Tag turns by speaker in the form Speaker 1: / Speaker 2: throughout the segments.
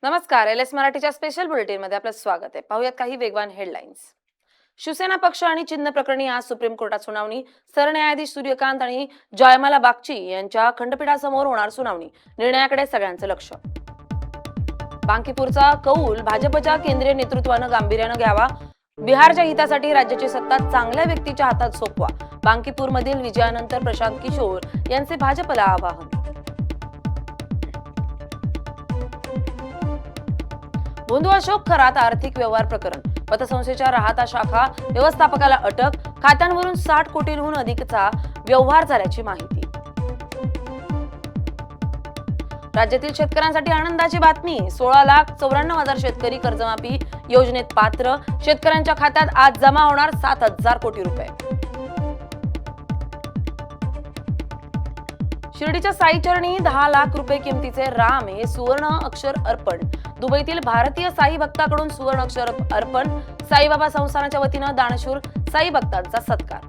Speaker 1: नमस्कार. L S मराठीच्या special बुलेटिनमध्ये आपलं स्वागत आहे. पाहूयात काही वेगवान हेडलाईन्स. शिवसेना पक्ष आणि चिन्ह प्रकरणी आज सुप्रीम कोर्टात सुनावणी. सरन्यायाधीश सूर्यकांत आणि जयमाला बागची यांच्या खंडपीठासमोर होणार सुनावणी. निर्णयाकडे सगळ्यांचं लक्ष. बांकीपूरचा कौल भाजपच्या केंद्रीय नेतृत्वानं गांभीर्यानं घ्यावा. बिहारच्या हितासाठी राज्याची सत्ता चांगल्या व्यक्तीच्या हातात सोपवा. बांकीपूरमधील विजयानंतर प्रशांत किशोर यांचे भाजपला आवाहन. भोंदू अशोक खरात आर्थिक व्यवहार प्रकरण. पतसंस्थेच्या राहता शाखा व्यवस्थापकाला अटक. खात्यांवरून 60 कोटींहून अधिकचा व्यवहार झाल्याची माहिती. राज्यातील शेतकऱ्यांसाठी आनंदाची बातमी. 16,94,000 शेतकरी कर्जमाफी योजनेत पात्र. शेतकऱ्यांच्या खात्यात आज जमा होणार 7,000 कोटी रुपये. शिर्डीच्या साईचरणी 10 लाख रुपये किमतीचे राम हे सुवर्ण अक्षर अर्पण. दुबईतील भारतीय साई भक्ताकडून सुवर्ण अक्षर अर्पण. साईबाबा संस्थानाच्या वतीनं दानशूर साई भक्तांचा सत्कार.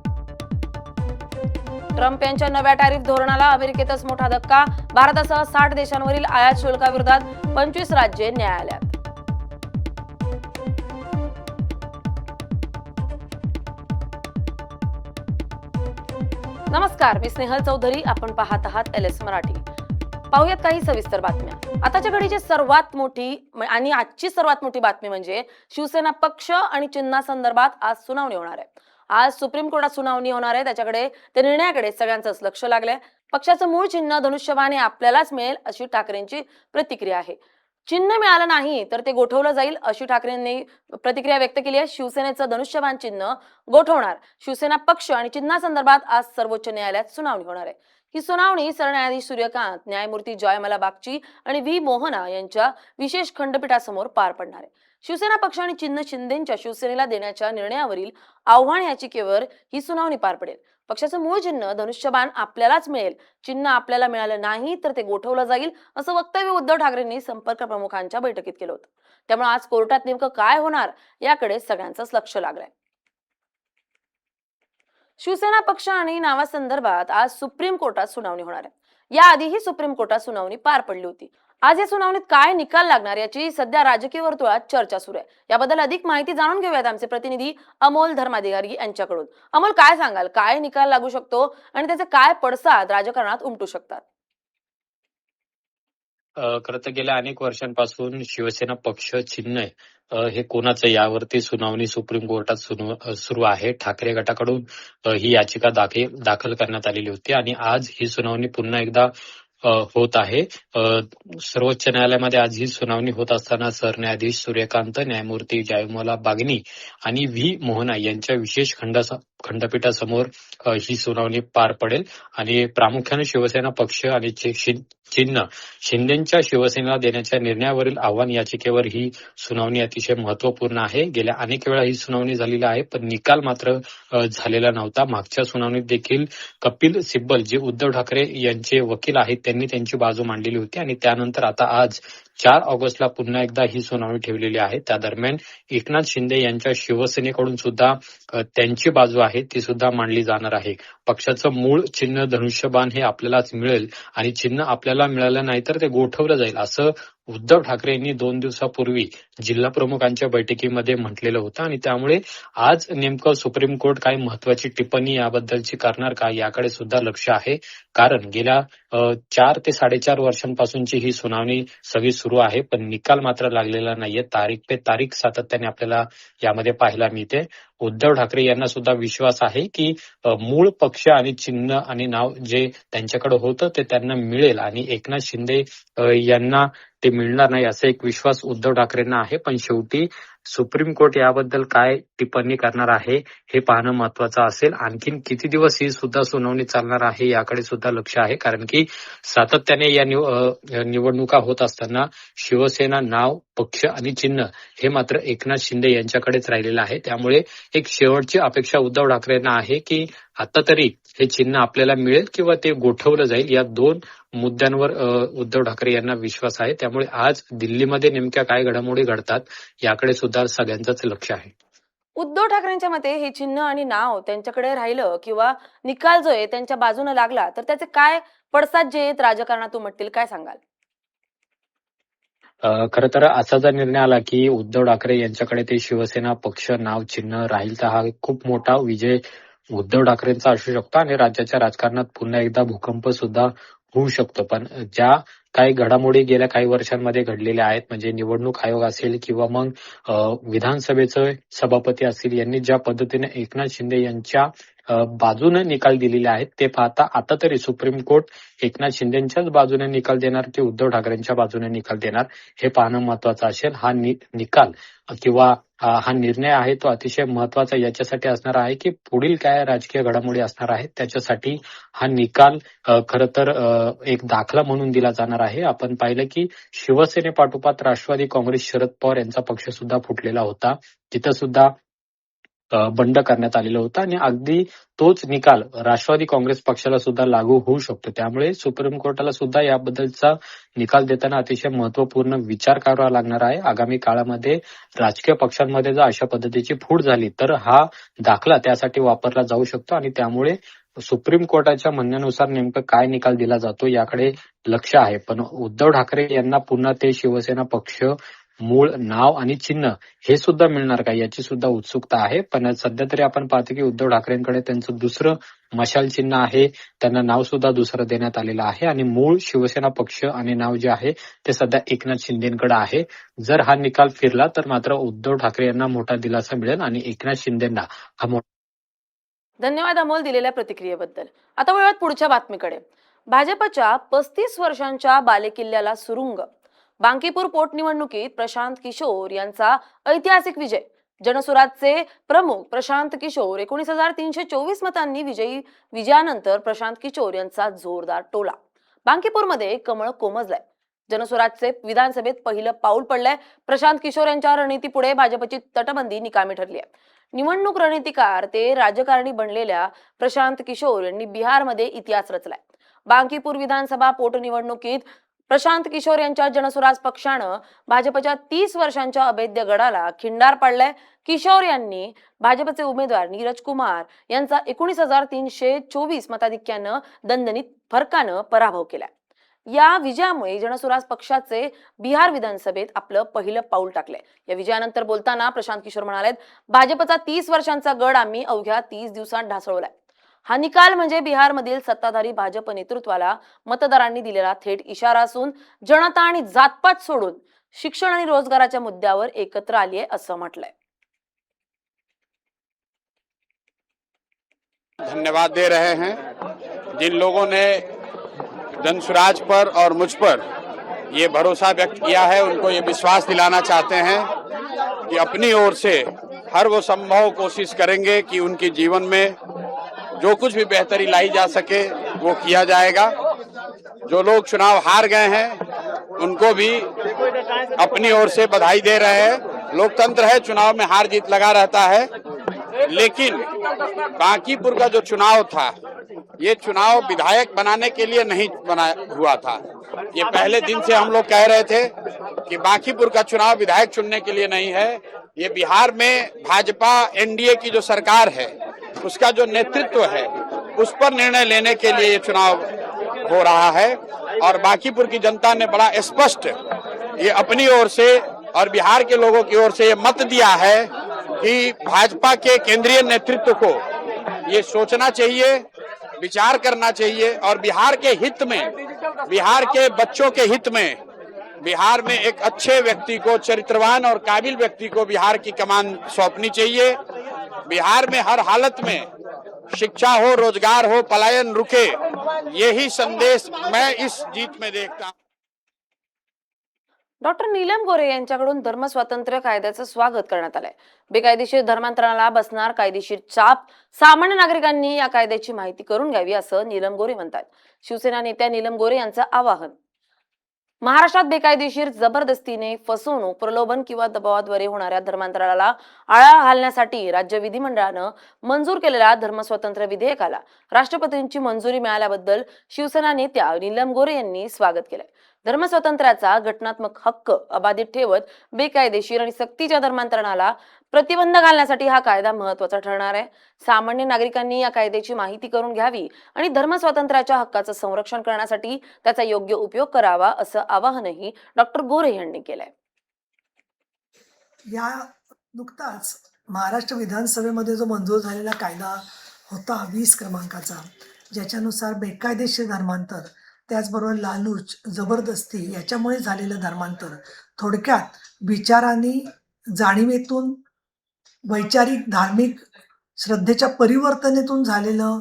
Speaker 1: ट्रम्प यांच्या नव्या टॅरिफ धोरणाला अमेरिकेतच मोठा धक्का. भारतासह 60 देशांवरील आयात शुल्काविरोधात 25 राज्ये न्यायालयात. नमस्कार, मी स्नेहल चौधरी. आपण पाहत आहात एल एस मराठी. पाहूयात काही सविस्तर बातम्या. आताच्या घडीची सर्वात मोठी आणि आजची सर्वात मोठी बातमी म्हणजे शिवसेना पक्ष आणि चिन्हासंदर्भात आज सुनावणी होणार आहे. आज सुप्रीम कोर्टात सुनावणी होणार आहे. त्याच्याकडे त्या निर्णयाकडे सगळ्यांचंच लक्ष लागलंय. पक्षाचं मूळ चिन्ह धनुष्यबाण हे आपल्यालाच मिळेल अशी ठाकरेंची प्रतिक्रिया आहे. चिन्ह मिळालं नाही तर ते गोठवलं जाईल अशी ठाकरेंनी प्रतिक्रिया व्यक्त केली आहे. शिवसेनेचं धनुष्यबाण चिन्ह गोठवणार. शिवसेना पक्ष आणि चिन्हासंदर्भात आज सर्वोच्च न्यायालयात सुनावणी होणार आहे. ही सुनावणी सरन्यायाधीश सूर्यकांत, न्यायमूर्ती जयमाला बागची आणि व्ही मोहना यांच्या विशेष खंडपीठासमोर पार पडणार आहे. शिवसेना पक्ष आणि चिन्ह शिंदेच्या शिवसेनेला देण्याच्या निर्णयावरील आव्हान याचिकेवर ही सुनावणी पार पडेल. पक्षाचं मूळ चिन्ह धनुष्यबाण आपल्यालाच मिळेल. चिन्ह आपल्याला मिळालं नाही तर ते गोठवलं जाईल असं वक्तव्य उद्धव ठाकरेंनी संपर्क प्रमुखांच्या बैठकीत केलं होतं. त्यामुळे आज कोर्टात नेमकं काय होणार याकडे सगळ्यांचंच लक्ष लागलंय. शिवसेना पक्ष आणि नावासंदर्भात आज सुप्रीम कोर्टात सुनावणी होणार आहे. याआधीही सुप्रीम कोर्टात सुनावणी पार पडली होती. आज या सुनावणीत काय निकाल लागणार याची सध्या राजकीय वर्तुळात चर्चा सुरू आहे. याबद्दल अधिक माहिती जाणून घेऊयात आमचे प्रतिनिधी अमोल धर्माधिकारी यांच्याकडून. अमोल, काय सांगाल, काय निकाल लागू शकतो आणि त्याचे काय पडसाद राजकारणात उमटू शकतात?
Speaker 2: खरं तर गेल्या अनेक वर्षांपासून शिवसेना पक्ष चिन्ह हे कोणाचं यावरती सुनावणी सुप्रीम कोर्टात सुरू आहे. ठाकरे गटाकडून ही याचिका दाखल करण्यात आलेली होती आणि आज ही सुनावणी पुन्हा एकदा होत आहे. सर्वोच्च न्यायालयामध्ये आज ही सुनावणी होत असताना सरन्यायाधीश सूर्यकांत, न्यायमूर्ती जयमाला बागनी आणि व्ही मोहना यांच्या विशेष खंडपीठासमोर ही सुनावणी पार पडेल आणि प्रामुख्याने शिवसेना पक्ष आणि चिन्ह शिंदेच्या शिवसेनेला देण्याच्या निर्णयावरील आव्हान याचिकेवर ही सुनावणी अतिशय महत्वपूर्ण आहे. गेल्या अनेक वेळा ही सुनावणी झालेली आहे पण निकाल मात्र झालेला नव्हता. मागच्या सुनावणीत देखील कपिल सिब्बल जे उद्धव ठाकरे यांचे वकील आहेत त्यांनी त्यांची बाजू मांडलेली होती आणि त्यानंतर आता आज 4 ऑगस्टला पुन्हा एकदा ही सुनावणी ठेवलेली आहे. त्या दरम्यान एकनाथ शिंदे यांच्या शिवसेनेकडून सुद्धा त्यांची बाजू आहे ती सुद्धा मांडली जाणार आहे. पक्षाचं मूळ चिन्ह धनुष्यबाण हे आपल्यालाच मिळेल आणि चिन्ह आपल्याला मिळालं नाही तर ते गोठवलं जाईल असं उद्धव ठाकरे यांनी 2 दिवसापूर्वी जिल्हा प्रमुखांच्या बैठकीमध्ये म्हटलेलं होतं आणि त्यामुळे आज नेमकं सुप्रीम कोर्ट काही महत्वाची टिप्पणी याबद्दलची करणार का याकडे सुद्धा लक्ष आहे. कारण गेल्या 4 ते 4.5 वर्षांपासूनची ही सुनावणी सगळी सुरू आहे पण निकाल मात्र लागलेला नाहीये. तारीख पे तारीख सातत्याने आपल्याला यामध्ये पाहायला मिळते. उद्धव ठाकरे यांना सुद्धा विश्वास आहे की मूळ पक्ष आणि चिन्ह आणि नाव जे त्यांच्याकडे होतं ते त्यांना मिळेल आणि एकनाथ शिंदे यांना ते मिळणार नाही असा एक विश्वास उद्धव ठाकरेंना आहे. पण शेवटी सुप्रीम कोर्ट याबद्दल काय टिप्पणी करणार आहे हे पाहणं महत्वाचं असेल. आणखीन किती दिवस ही सुद्धा सुनावणी चालणार आहे याकडे सुद्धा लक्ष आहे. कारण की सातत्याने या निवडणुका होत असताना शिवसेना नाव, पक्ष आणि चिन्ह हे मात्र एकनाथ शिंदे यांच्याकडेच राहिलेलं आहे. त्यामुळे एक शेवटची अपेक्षा उद्धव ठाकरेंना आहे की आता तरी हे चिन्ह आपल्याला मिळेल किंवा ते गोठवलं जाईल. या 2 मुद्द्यांवर उद्धव ठाकरे यांना विश्वास आहे. त्यामुळे आज दिल्लीमध्ये नेमक्या काय घडामोडी घडतात याकडे सुद्धा सगळ्यांचंच लक्ष आहे.
Speaker 1: उद्धव ठाकरेंच्या मते हे चिन्ह आणि नाव त्यांच्याकडे राहिलं किंवा निकाल जो आहे त्यांच्या बाजूने लागला तर त्याचे काय पडसाद जे आहेत राजकारणात उमटतील, काय सांगाल?
Speaker 2: खरं तर असा जर निर्णय आला की उद्धव ठाकरे यांच्याकडे ते शिवसेना पक्ष नाव चिन्ह राहील तर हा खूप मोठा विजय उद्धव ठाकरेंचा असू शकतो आणि राज्याच्या राजकारणात पुन्हा एकदा भूकंप सुद्धा होऊ शकतो. पण ज्या काही घडामोडी गेल्या काही वर्षांमध्ये घडलेल्या आहेत म्हणजे निवडणूक आयोग असेल किंवा मग विधानसभेचे सभापती असतील यांनी ज्या पद्धतीने एकनाथ शिंदे यांच्या बाजूने निकाल दिलेले आहेत ते पाहता आता तरी सुप्रीम कोर्ट एकनाथ शिंदेच्याच बाजूने निकाल देणार की उद्धव ठाकरेंच्या बाजूने निकाल देणार हे पाहणं महत्वाचं असेल. हा निकाल किंवा हा निर्णय आहे तो अतिशय महत्वाचा याच्यासाठी असणार आहे की पुढील काय राजकीय घडामोडी असणार आहेत त्याच्यासाठी हा निकाल खरं तर एक दाखला म्हणून दिला जाणार आहे. आपण पाहिलं की शिवसेनेपाठोपाठ राष्ट्रवादी काँग्रेस शरद पवार यांचा पक्ष सुद्धा फुटलेला होता. तिथं सुद्धा बंड करण्यात आलेलं होतं आणि अगदी तोच निकाल राष्ट्रवादी काँग्रेस पक्षाला सुद्धा लागू होऊ शकतो. त्यामुळे सुप्रीम कोर्टाला सुद्धा याबद्दलचा निकाल देताना अतिशय महत्वपूर्ण विचार करावा लागणार आहे. आगामी काळामध्ये राजकीय पक्षांमध्ये जर अशा पद्धतीची फूट झाली तर हा दाखला त्यासाठी वापरला जाऊ शकतो आणि त्यामुळे सुप्रीम कोर्टाच्या म्हणण्यानुसार नेमकं काय निकाल दिला जातो याकडे लक्ष आहे. पण उद्धव ठाकरे यांना पुन्हा ते शिवसेना पक्ष मूळ नाव आणि चिन्ह हे सुद्धा मिळणार का याची सुद्धा उत्सुकता आहे. पण सध्या तरी आपण पाहतो की उद्धव ठाकरेंकडे त्यांचं दुसरं मशाल चिन्ह आहे, त्यांना नाव सुद्धा दुसरं देण्यात आलेलं आहे आणि मूळ शिवसेना पक्ष आणि नाव जे आहे ते सध्या एकनाथ शिंदेकडे आहे. जर हा निकाल फिरला तर मात्र उद्धव ठाकरे यांना मोठा दिलासा मिळेल आणि एकनाथ शिंदेना हा मोठा
Speaker 1: धन्यवाद अमोल दिलेल्या प्रतिक्रियेबद्दल. आता वळूयात पुढच्या बातमीकडे. भाजपच्या 35 वर्षांच्या बालेकिल्ल्याला सुरुंग. बांकीपूर पोटनिवडणुकीत प्रशांत किशोर यांचा ऐतिहासिक विजय. जनसुराजचे प्रमुख प्रशांत किशोर 19,324 मतांनी विजयानंतर प्रशांत किशोर यांचा जोरदार टोला. बांकीपूरमध्ये कमळ कोमजलंय. जनसुराजचे विधानसभेत पहिलं पाऊल पडलंय. प्रशांत किशोर यांच्या रणनीतीपुढे भाजपची तटबंदी निकामी ठरली आहे. निवडणूक रणनीतिकार ते राजकारणी बनलेल्या प्रशांत किशोर यांनी बिहारमध्ये इतिहास रचलाय. बांकीपूर विधानसभा पोटनिवडणुकीत प्रशांत किशोर यांच्या जनसुराज पक्षानं भाजपच्या 30 वर्षांच्या अभेद्य गडाला खिंडार पाडलाय. किशोर यांनी भाजपचे उमेदवार नीरज कुमार यांचा 19,324 मताधिक्यानं दणदणीत फरकानं पराभव केलाय. या विजयामुळे जनसुराज पक्षाचे बिहार विधानसभेत आपलं पहिलं पाऊल टाकलंय. या विजयानंतर बोलताना प्रशांत किशोर म्हणालेत, भाजपचा 30 वर्षांचा गड आम्ही अवघ्या 30 दिवसांत ढासळवलाय. हा निकाल म्हणजे बिहारमधील सत्ताधारी भाजप नेतृत्वाला मतदारांनी दिलेला थेट इशारा असून जनता आणि जातपात सोडून शिक्षण आणि रोजगाराच्या मुद्द्यावर एकत्र आली आहे असं म्हटलंय.
Speaker 3: धन्यवाद दे रहे हैं जिन लोगों ने जनसुराज पर और मुझ पर ये भरोसा व्यक्त किया है, उनको ये विश्वास दिलाना चाहते हैं कि अपनी ओर से हर वो संभव कोशिश करेंगे कि उनके जीवन में जो कुछ भी बेहतरी लाई जा सके वो किया जाएगा। जो लोग चुनाव हार गए हैं उनको भी अपनी ओर से बधाई दे रहे हैं। लोकतंत्र है, चुनाव में हार जीत लगा रहता है, लेकिन बांकीपुर का जो चुनाव था ये चुनाव विधायक बनाने के लिए नहीं बना हुआ था। ये पहले दिन से हम लोग कह रहे थे कि बांकीपुर का चुनाव विधायक चुनने के लिए नहीं है। ये बिहार में भाजपा एनडीए की जो सरकार है उसका जो नेतृत्व है उस पर निर्णय लेने के लिए ये चुनाव हो रहा है और बांकीपुर की जनता ने बड़ा स्पष्ट ये अपनी ओर से और बिहार के लोगों की ओर से ये मत दिया है कि भाजपा के केंद्रीय नेतृत्व को ये सोचना चाहिए, विचार करना चाहिए और बिहार के हित में, बिहार के बच्चों के हित में, बिहार में एक अच्छे व्यक्ति को, चरित्रवान और काबिल व्यक्ति को बिहार की कमान सौंपनी चाहिए। बिहार में हर हालत में शिक्षा हो, रोजगार हो, पलायन रुके, यही संदेश मैं इस जीत में देखता हूं।
Speaker 1: डॉक्टर नीलम गोरे यांच्याकडून धर्म स्वातंत्र्य कायद्याचं स्वागत करण्यात आलंय. बेकायदेशीर धर्मांतराला बसणार कायदेशीर चाप, सामान्य नागरिकांनी या कायद्याची माहिती करून घ्यावी असं नीलम गोरे म्हणतात. शिवसेना नेत्या नीलम गोरे यांचं आवाहन. महाराष्ट्रात बेकायदेशीर जबरदस्तीने फसवणूक, प्रलोभन किंवा दबावाद्वारे होणाऱ्या धर्मांतराला आळा घालण्यासाठी राज्य विधिमंडळानं मंजूर केलेल्या धर्मस्वातंत्र्य विधेयकाला राष्ट्रपतींची मंजुरी मिळाल्याबद्दल शिवसेना नेत्या नीलम गोरे यांनी स्वागत केलंय. धर्मस्वातंत्र्याचा घटनात्मक हक्क अबाधित ठेवत बेकायदेशीर आणि सक्तीच्या धर्मांतरणाला प्रतिबंध घालण्यासाठी हा कायदा महत्त्वाचा ठरणार आहे. सामान्य नागरिकांनी या कायद्याची माहिती करून घ्यावी आणि धर्मस्वातंत्र्याच्या हक्काचं संरक्षण करण्यासाठी त्याचा योग्य उपयोग करावा, असं आवाहनही डॉक्टर गोरे यांनी केलंय.
Speaker 4: या नुकताच महाराष्ट्र विधानसभेमध्ये जो मंजूर झालेला कायदा होता 20 क्रमांकाचा, ज्याच्यानुसार बेकायदेशीर धर्मांतर, त्याचबरोबर लालूच, जबरदस्ती याच्यामुळे झालेलं धर्मांतर, थोडक्यात विचारांनी, जाणीवेतून, वैचारिक धार्मिक श्रद्धेच्या परिवर्तनेतून झालेलं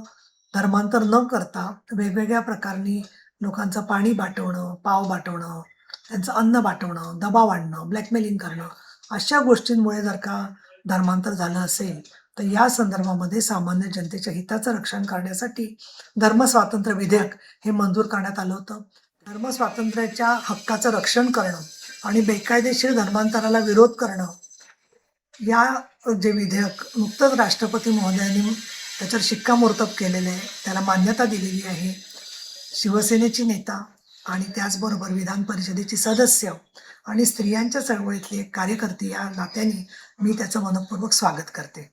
Speaker 4: धर्मांतर न करता वेगवेगळ्या प्रकारांनी लोकांचं पाणी बाटवणं, पाव बाटवणं, त्यांचं अन्न बाटवणं, दबाव आणणं, ब्लॅकमेलिंग करणं, अशा गोष्टींमुळे जर का धर्मांतर झालं असेल तर या संदर्भामध्ये सामान्य जनतेच्या हिताचं रक्षण करण्यासाठी धर्मस्वातंत्र्य विधेयक हे मंजूर करण्यात आलं होतं. धर्मस्वातंत्र्याच्या हक्काचं रक्षण करणं आणि बेकायदेशीर धर्मांतराला विरोध करणं, या जे विधेयक नुकतंच राष्ट्रपती महोदयांनी त्याच्यावर शिक्कामोर्तब केलेलं आहे, त्याला मान्यता दिलेली आहे. शिवसेनेची नेता आणि त्याचबरोबर विधान परिषदेची सदस्य आणि स्त्रियांच्या चळवळीतली एक कार्यकर्ती या नात्याने मी त्याचं मनपूर्वक स्वागत करते.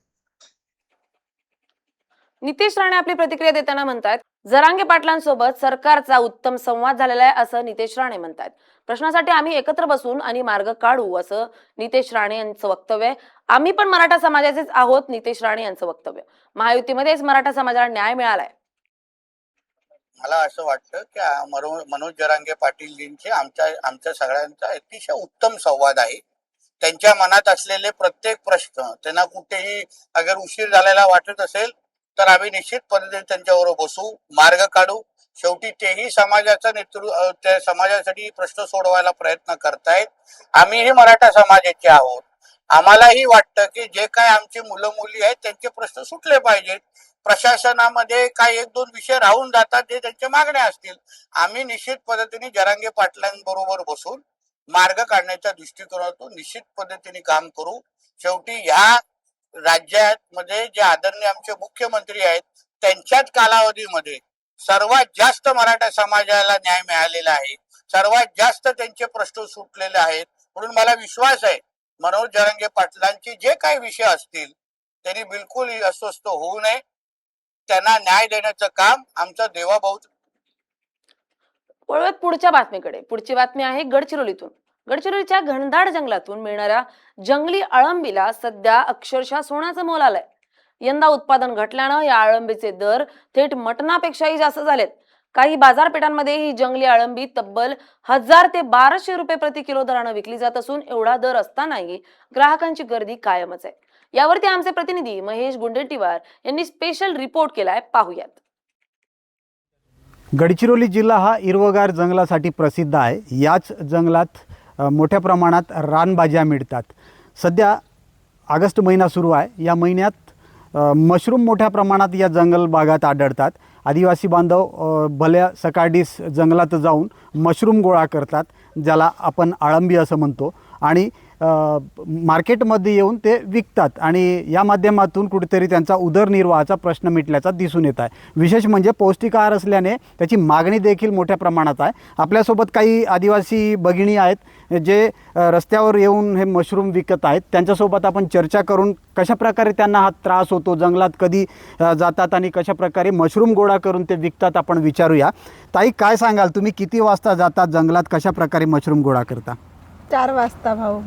Speaker 1: नितेश राणे आपली प्रतिक्रिया देताना म्हणतात, जरांगे पाटलांसोबत सरकारचा उत्तम संवाद झालेला आहे, असं नितेश राणे म्हणतात. प्रश्नासाठी आम्ही एकत्र बसून आणि मार्ग काढू, असं नितेश राणे यांचं वक्तव्य आहे. आम्ही पण मराठा समाजाचेच आहोत, नितेश राणे यांचं वक्तव्य. महायुतीमध्येच मराठा समाजाला न्याय मिळालाय.
Speaker 5: मला असं वाटतं की मनोज जरांगे पाटीलजींचे आमच्या सगळ्यांचा अतिशय उत्तम संवाद आहे. त्यांच्या मनात असलेले प्रत्येक प्रश्न, त्यांना कुठेही अगर उशीर झालेला वाटत असेल तर आम्ही निश्चित पद्धतीने त्यांच्याबरोबर बसू, मार्ग काढू. शेवटी तेही समाजाचं नेतृत्व, त्या समाजासाठी प्रश्न सोडवायला प्रयत्न करतायत. आम्हीही मराठा समाजाचे आहोत. आम्हालाही वाटतं की जे काय आमची मुलं मुली आहेत त्यांचे प्रश्न सुटले पाहिजेत. प्रशासनामध्ये काही 1-2 विषय राहून जातात, जे त्यांच्या मागण्या असतील. आम्ही निश्चित पद्धतीने जरांगे पाटलांबरोबर बसून मार्ग काढण्याच्या दृष्टिकोनातून निश्चित पद्धतीने काम करू. शेवटी ह्या राज्यामध्ये जे आदरणीय आमचे मुख्यमंत्री आहेत, त्यांच्याच कालावधीमध्ये सर्वात जास्त मराठा समाजाला न्याय मिळालेला आहे, सर्वात जास्त त्यांचे प्रश्न सुटलेले आहेत. म्हणून मला विश्वास आहे मनोज जरांगे पाटलांचे जे काही विषय असतील त्यांनी बिलकुल अस्वस्थ होऊ नये. त्यांना न्याय देण्याचं काम आमचा देवाभाऊ.
Speaker 1: वळूयात पुढच्या बातमीकडे. पुढची बातमी आहे गडचिरोलीतून. गडचिरोलीच्या घनदाट जंगलातून मिळणाऱ्या जंगली अळंबीला सध्या अक्षरशः सोन्याचं मोल आलंय. यंदा उत्पादन घटल्यानं या अळंबीचे दर थेट मटणापेक्षाही जास्त झालेत. काही बाजारपेठांमध्ये ही जंगली अळंबी तब्बल 1000 ते 1200 रुपये प्रति किलो दरानं विकली जात असून एवढा दर असतानाही ग्राहकांची गर्दी कायमच आहे. यावरती आमचे प्रतिनिधी महेश गुंडेटीवार यांनी स्पेशल रिपोर्ट केलाय, पाहूयात.
Speaker 6: गडचिरोली जिल्हा हा हिरवगार जंगलासाठी प्रसिद्ध आहे. याच जंगलात मोठ्या प्रमाणात रानभाज्या मिळतात. सध्या ऑगस्ट महिना सुरू आहे. या महिन्यात मशरूम मोठ्या प्रमाणात या जंगल भागात आढळतात. आदिवासी बांधव भल्या सकाळीस जंगलात जाऊन मशरूम गोळा करतात, ज्याला आपण अळंबी असं म्हणतो, आणि मार्केटमध्ये येऊन ते विकतात आणि या माध्यमातून कुठेतरी त्यांचा उदरनिर्वाहाचा प्रश्न मिटल्याचा दिसून येत आहे. विशेष म्हणजे पौष्टिक आहार असल्याने त्याची मागणी देखील मोठ्या प्रमाणात आहे. आपल्यासोबत काही आदिवासी भगिनी आहेत जे रस्त्यावर येऊन हे मशरूम विकत आहेत. त्यांच्यासोबत आपण चर्चा करून कशाप्रकारे त्यांना हा त्रास होतो, जंगलात कधी जातात आणि कशाप्रकारे मशरूम गोळा करून ते विकतात, आपण विचारूया. ताई, काय सांगाल, तुम्ही किती वाजता जातात जंगलात, कशाप्रकारे मशरूम गोळा करता?
Speaker 7: 4 वाजता भाऊ.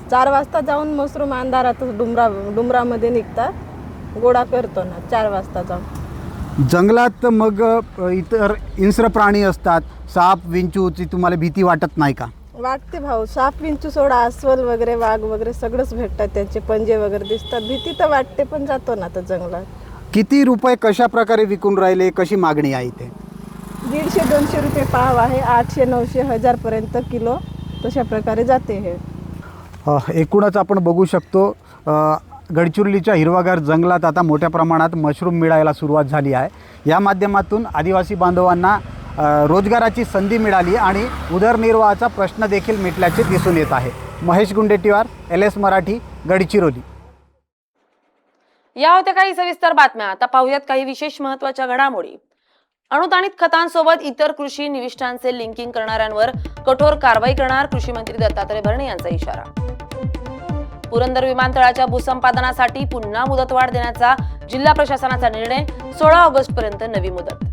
Speaker 7: 4 वाजता जाऊन मशरूम अंधारात डुंबरामध्ये निघतात, गोळा करतो ना 4 वाजता जाऊन.
Speaker 6: जंगलात मग इतर हिंस्र प्राणी असतात, साप, विंचूची तुम्हाला भीती वाटत नाही का?
Speaker 7: वाटते भाऊ. साप विंचू सोडा, अस्वल वगैरे, वाघ वगैरे सगळंच भेटतात, त्यांचे पंजे वगैरे दिसतात. भीती तर वाटते, पण जातो ना तर जंगलात.
Speaker 6: किती रुपये कशाप्रकारे विकून राहिले, कशी मागणी आहे इथे?
Speaker 7: 150-200 रुपये पाव आहे, 800-900 1000पर्यंत किलो, तशा प्रकारे जाते हे.
Speaker 6: एकूणच आपण बघू शकतो गडचिरोलीच्या हिरवागार जंगलात आता मोठ्या प्रमाणात मशरूम मिळायला सुरुवात झाली आहे. या माध्यमातून आदिवासी बांधवांना रोजगाराची संधी मिळाली आणि उदरनिर्वाहाचा प्रश्न देखील मिटल्याचे दिसून येत आहे. महेश गुंडेटीवार, LS मराठी, गडचिरोली.
Speaker 1: या होत्या काही सविस्तर बातम्या. आता पाहूयात काही विशेष महत्त्वाच्या घडामोडी. अनुदानित खतांसोबत इतर कृषी निविष्ठांचे लिंकिंग करणाऱ्यांवर कठोर कारवाई करणार कृषी मंत्री दत्तात्रय भरणे यांचा इशारा. पुरंदर विमानतळाच्या भूसंपादनासाठी पुन्हा मुदतवाढ देण्याचा जिल्हा प्रशासनाचा निर्णय. 16 ऑगस्ट पर्यंत नवी मुदत.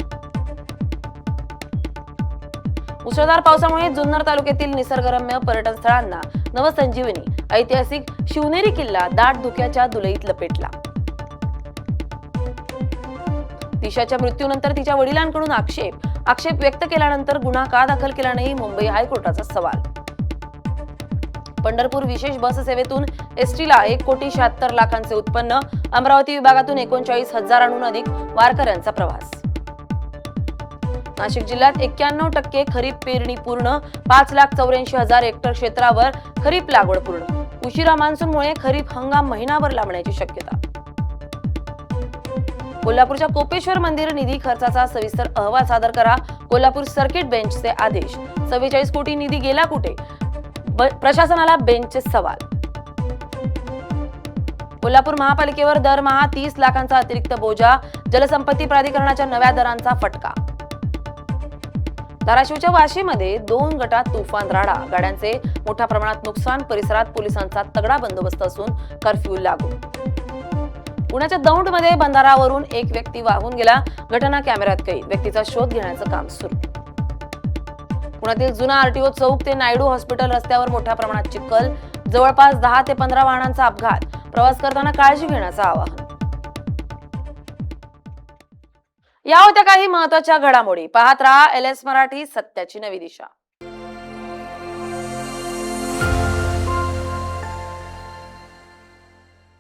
Speaker 1: मुसळधार पावसामुळे जुन्नर तालुक्यातील निसर्गरम्य पर्यटन स्थळांना नवसंजीवनी. ऐतिहासिक शिवनेरी किल्ला दाट धुक्याच्या दुलईत लपेटला. दिशाच्या मृत्यूनंतर तिच्या वडिलांकडून आक्षेप व्यक्त केल्यानंतर गुन्हा का दाखल केला नाही, मुंबई हायकोर्टाचा सवाल. पंढरपूर विशेष बस सेवेतून एसटीला 1,76,00,000 उत्पन्न. अमरावती विभागातून 39,000 अधिक वारकऱ्यांचा प्रवास. नाशिक जिल्ह्यात 91% खरीप पेरणी पूर्ण. 5,84,000 हेक्टर क्षेत्रावर खरीप लागवड पूर्ण. उशिरा मान्सूनमुळे खरीप हंगाम महिनाभर लांबण्याची शक्यता. कोल्हापूरच्या कोपेश्वर मंदिर निधी खर्चाचा सविस्तर अहवाल सादर करा. कोल्हापूर सर्किट बेंचचे आदेश. 44 कोटी निधी गेला कुठे, प्रशासनाला बेंचचे सवाल. कोल्हापूर महापालिकेवर दरमहा 30 लाखांचा अतिरिक्त बोजा. जलसंपत्ती प्राधिकरणाच्या नव्या दरांचा फटका. धाराशिवच्या वाशीमध्ये 2 गटात तुफान राडा. गाड्यांचे मोठ्या प्रमाणात नुकसान. परिसरात पोलिसांचा तगडा बंदोबस्त असून कर्फ्यू लागू. पुण्याच्या दौंडमध्ये बंधारावरून एक व्यक्ती वाहून गेला. घटना कॅमेऱ्यात कैद. व्यक्तीचा शोध घेण्याचं काम सुरू. पुण्यातील जुना आरटीओ चौक ते नायडू हॉस्पिटल रस्त्यावर मोठ्या प्रमाणात चिखल. जवळपास 10 ते 15 वाहनांचा अपघात. प्रवास करताना काळजी घेण्याचं आवाहन. या होत्या काही महत्त्वाच्या घडामोडी. पाहत रहा LS मराठी, सत्याची नवी दिशा.